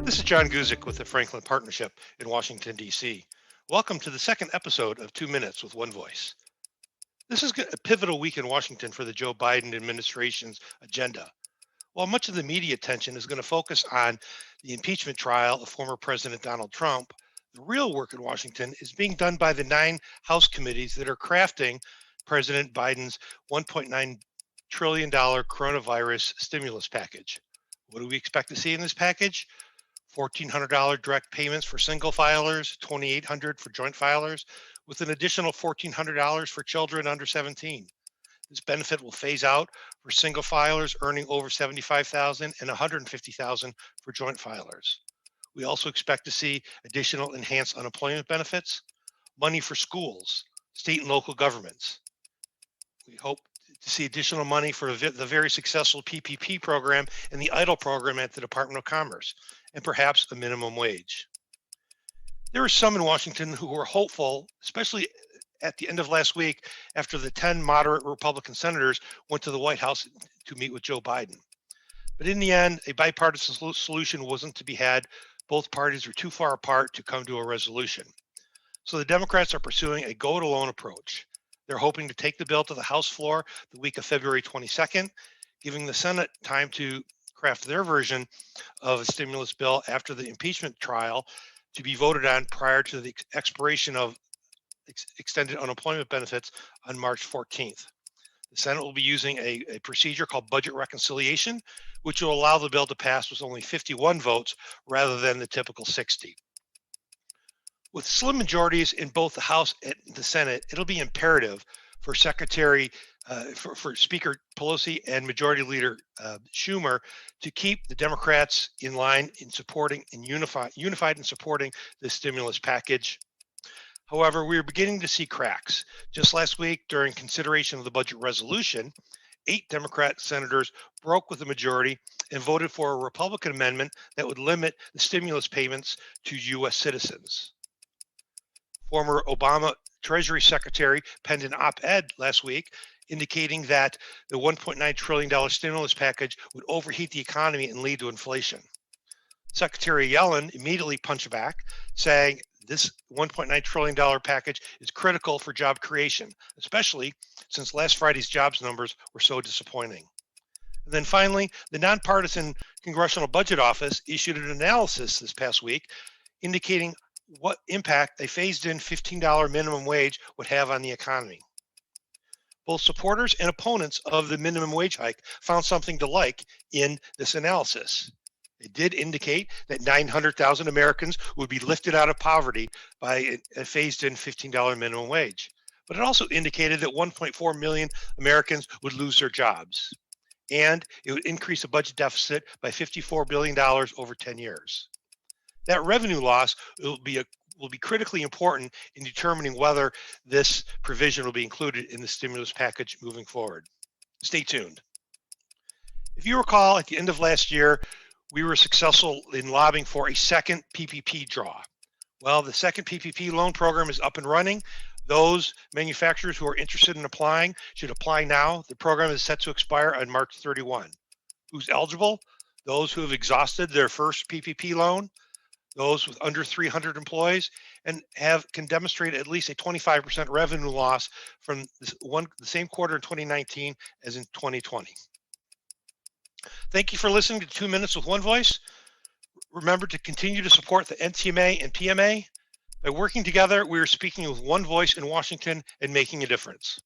This is John Guzik with the Franklin Partnership in Washington, D.C. Welcome to the second episode of 2 Minutes with One Voice. This is a pivotal week in Washington for the Joe Biden administration's agenda. While much of the media attention is going to focus on the impeachment trial of former President Donald Trump, the real work in Washington is being done by the 9 House committees that are crafting President Biden's $1.9 trillion coronavirus stimulus package. What do we expect to see in this package? $1,400 direct payments for single filers, $2,800 for joint filers, with an additional $1,400 for children under 17. This benefit will phase out for single filers earning over $75,000 and $150,000 for joint filers. We also expect to see additional enhanced unemployment benefits, money for schools, state and local governments. We hope to see additional money for the very successful PPP program and the EIDL program at the Department of Commerce, and perhaps a minimum wage. There are some in Washington who were hopeful, especially at the end of last week after the 10 moderate Republican senators went to the White House to meet with Joe Biden. But in the end, a bipartisan solution wasn't to be had. Both parties were too far apart to come to a resolution. So the Democrats are pursuing a go-it-alone approach. They're hoping to take the bill to the House floor the week of February 22nd, giving the Senate time to craft their version of a stimulus bill after the impeachment trial to be voted on prior to the expiration of extended unemployment benefits on March 14th. The Senate will be using a procedure called budget reconciliation, which will allow the bill to pass with only 51 votes rather than the typical 60. With slim majorities in both the House and the Senate, it'll be imperative for for Speaker Pelosi and Majority Leader Schumer to keep the Democrats in line in supporting and unified in supporting the stimulus package. However, we are beginning to see cracks. Just last week, during consideration of the budget resolution, 8 Democrat senators broke with the majority and voted for a Republican amendment that would limit the stimulus payments to U.S. citizens. Former Obama Treasury Secretary penned an op-ed last week indicating that the $1.9 trillion stimulus package would overheat the economy and lead to inflation. Secretary Yellen immediately punched back, saying this $1.9 trillion package is critical for job creation, especially since last Friday's jobs numbers were so disappointing. And then finally, the nonpartisan Congressional Budget Office issued an analysis this past week indicating what impact a phased-in $15 minimum wage would have on the economy. Both supporters and opponents of the minimum wage hike found something to like in this analysis. It did indicate that 900,000 Americans would be lifted out of poverty by a phased-in $15 minimum wage. But it also indicated that 1.4 million Americans would lose their jobs. And it would increase the budget deficit by $54 billion over 10 years. That revenue loss will be critically important in determining whether this provision will be included in the stimulus package moving forward. Stay tuned. If you recall, at the end of last year, we were successful in lobbying for a second PPP draw. Well, the second PPP loan program is up and running. Those manufacturers who are interested in applying should apply now. The program is set to expire on March 31. Who's eligible? Those who have exhausted their first PPP loan, those with under 300 employees, and can demonstrate at least a 25% revenue loss from the same quarter in 2019 as in 2020. Thank you for listening to 2 Minutes with One Voice. Remember to continue to support the NTMA and PMA. By working together, we are speaking with one voice in Washington and making a difference.